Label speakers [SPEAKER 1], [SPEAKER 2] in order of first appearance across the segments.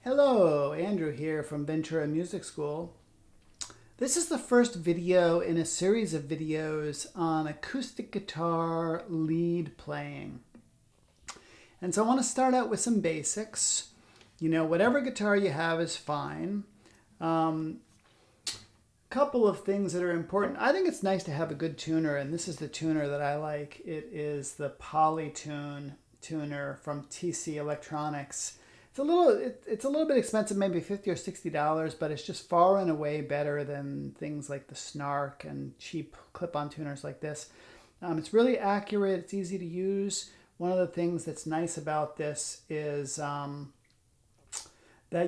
[SPEAKER 1] Hello, Andrew here from Ventura Music School. This is the first video in a series of videos on acoustic guitar lead playing. And so I want to start out with some basics. You know, whatever guitar you have is fine. Couple of things that are important. I think it's nice to have a good tuner, and this is the tuner that I like. It is the Polytune tuner from TC Electronics. It's a little bit expensive, maybe $50 or $60, but it's just far and away better than things like the Snark and cheap clip-on tuners like this. It's really accurate. It's easy to use. One of the things that's nice about this is that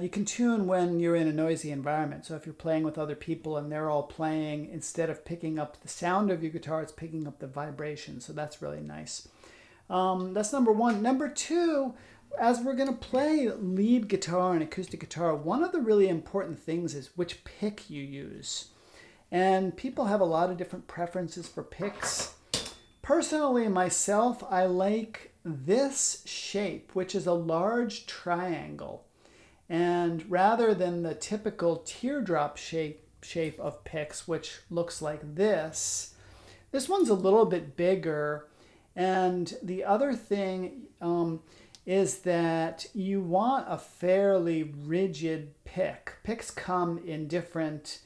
[SPEAKER 1] you can tune when you're in a noisy environment. So if you're playing with other people and they're all playing, instead of picking up the sound of your guitar, it's picking up the vibration. So that's really nice. That's number one. Number two, as we're going to play lead guitar and acoustic guitar, one of the really important things is which pick you use. And people have a lot of different preferences for picks. Personally, myself, I like this shape, which is a large triangle. And rather than the typical teardrop shape of picks, which looks like this one's a little bit bigger. And the other thing is that you want a fairly rigid pick. Picks come in different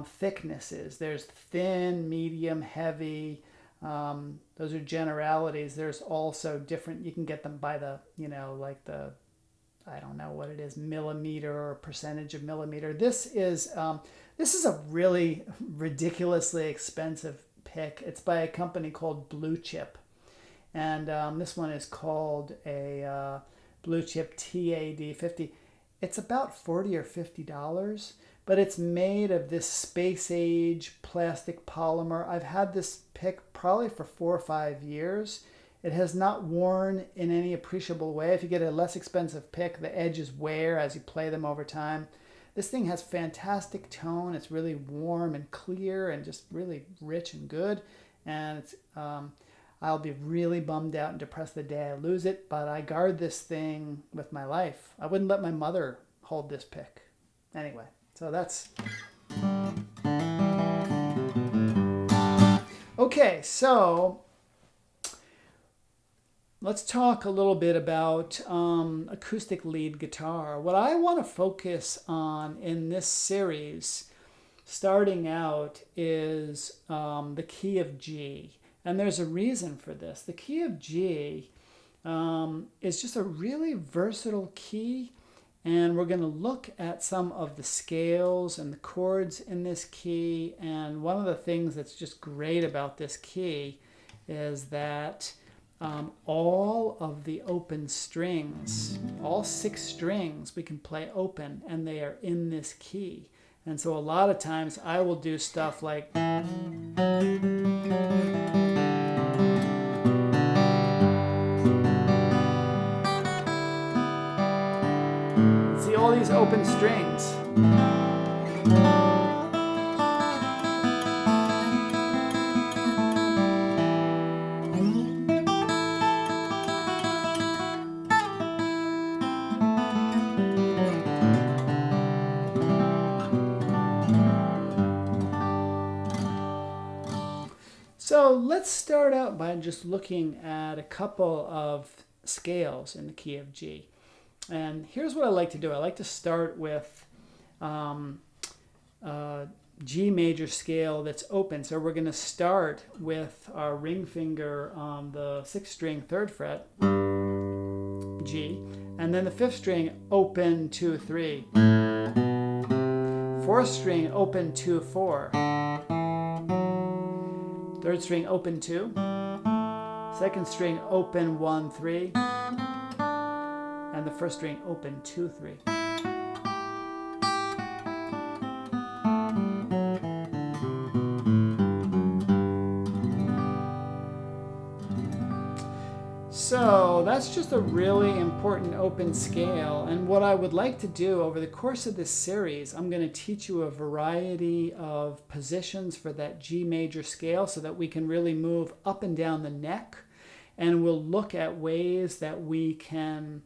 [SPEAKER 1] thicknesses. There's thin, medium, heavy. Those are generalities. There's also different, you can get them by the, like the, I don't know what it is, millimeter or percentage of millimeter. This is a really ridiculously expensive pick. It's by a company called Blue Chip. And this one is called a Blue Chip TAD50. It's about $40 or $50, but it's made of this space age plastic polymer. I've had this pick probably for 4 or 5 years. It has not worn in any appreciable way. If you get a less expensive pick, the edges wear as you play them over time. This thing has fantastic tone. It's really warm and clear and just really rich and good. And it's I'll be really bummed out and depressed the day I lose it, but I guard this thing with my life. I wouldn't let my mother hold this pick. Anyway, so that's... Okay, so let's talk a little bit about acoustic lead guitar. What I want to focus on in this series, starting out, is the key of G. And there's a reason for this. The key of G is just a really versatile key. And we're going to look at some of the scales and the chords in this key. And one of the things that's just great about this key is that all of the open strings, all 6 strings, we can play open, and they are in this key. And so a lot of times I will do stuff like... See all these open strings. So let's start out by just looking at a couple of scales in the key of G. And here's what I like to do. I like to start with G major scale that's open. So we're going to start with our ring finger on the 6th string 3rd fret, G, and then the 5th string open 2, 3, 4th string open 2, 4, 3rd string open 2, 2nd string open 1, 3, and the 1st string open 2, 3. So that's just a really important open scale, and what I would like to do over the course of this series, I'm going to teach you a variety of positions for that G major scale so that we can really move up and down the neck, and we'll look at ways that we can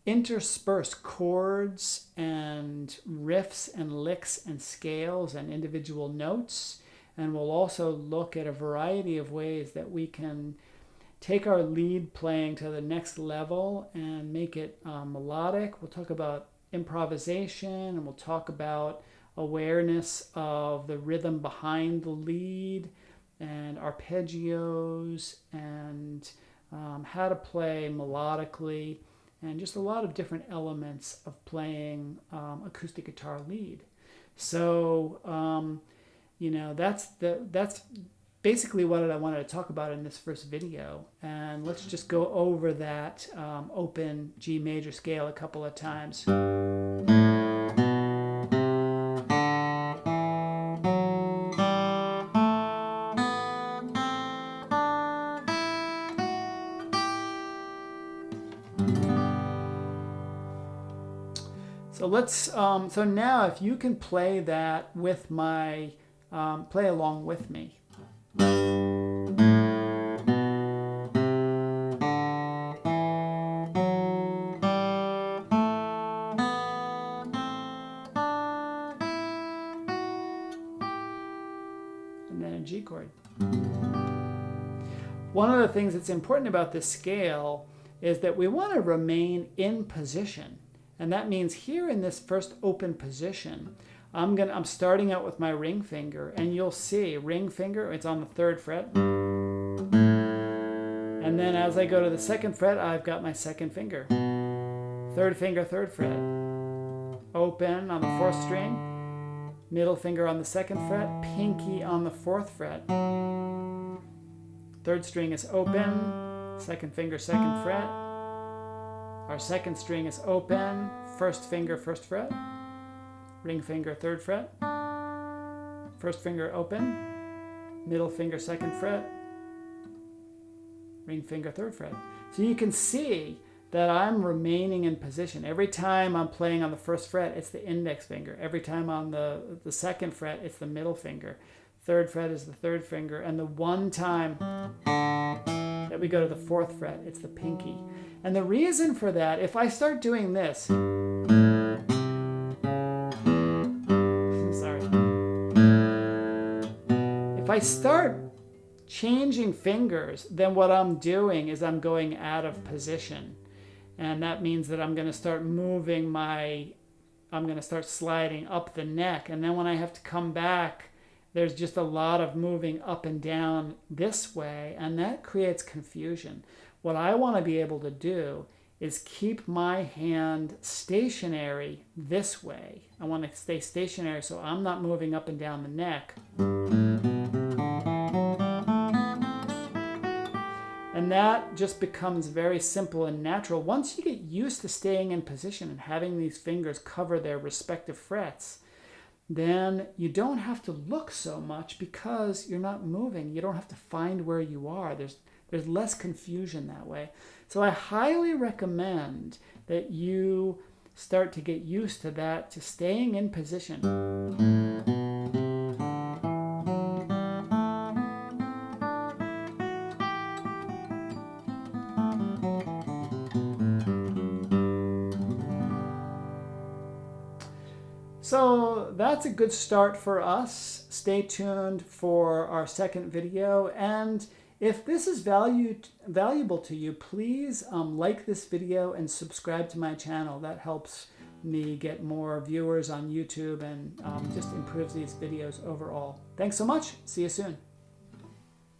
[SPEAKER 1] intersperse chords and riffs and licks and scales and individual notes. And we'll also look at a variety of ways that we can take our lead playing to the next level and make it melodic. We'll talk about improvisation, and we'll talk about awareness of the rhythm behind the lead and arpeggios and how to play melodically, and just a lot of different elements of playing acoustic guitar lead. So, you know, that's basically what I wanted to talk about in this first video. And let's just go over that open G major scale a couple of times. So let's, so now if you can play that with my, play along with me. And then a G chord. One of the things that's important about this scale is that we want to remain in position. And that means here in this first open position, I'm starting out with my ring finger, and you'll see ring finger, it's on the 3rd fret. And then as I go to the 2nd fret, I've got my 2nd finger. 3rd finger, 3rd fret. Open on the 4th string. Middle finger on the 2nd fret. Pinky on the 4th fret. 3rd string is open. 2nd finger, 2nd fret. Our 2nd string is open. 1st finger, 1st fret. Ring finger, 3rd fret. 1st finger open. Middle finger, 2nd fret. Ring finger, 3rd fret. So you can see that I'm remaining in position. Every time I'm playing on the 1st fret, it's the index finger. Every time on the 2nd fret, it's the middle finger. 3rd fret is the 3rd finger. And the one time that we go to the 4th fret, it's the pinky. And the reason for that, if I start doing this, if I start changing fingers, then what I'm doing is I'm going out of position. And that means that I'm going to start moving I'm going to start sliding up the neck. And then when I have to come back, there's just a lot of moving up and down this way, and that creates confusion. What I want to be able to do is keep my hand stationary this way. I want to stay stationary so I'm not moving up and down the neck. And that just becomes very simple and natural. Once you get used to staying in position and having these fingers cover their respective frets, then you don't have to look so much because you're not moving. You don't have to find where you are. There's less confusion that way. So I highly recommend that you start to get used to that, to staying in position. So that's a good start for us. Stay tuned for our second video. And if this is valuable to you, please like this video and subscribe to my channel. That helps me get more viewers on YouTube and just improves these videos overall. Thanks so much. See you soon.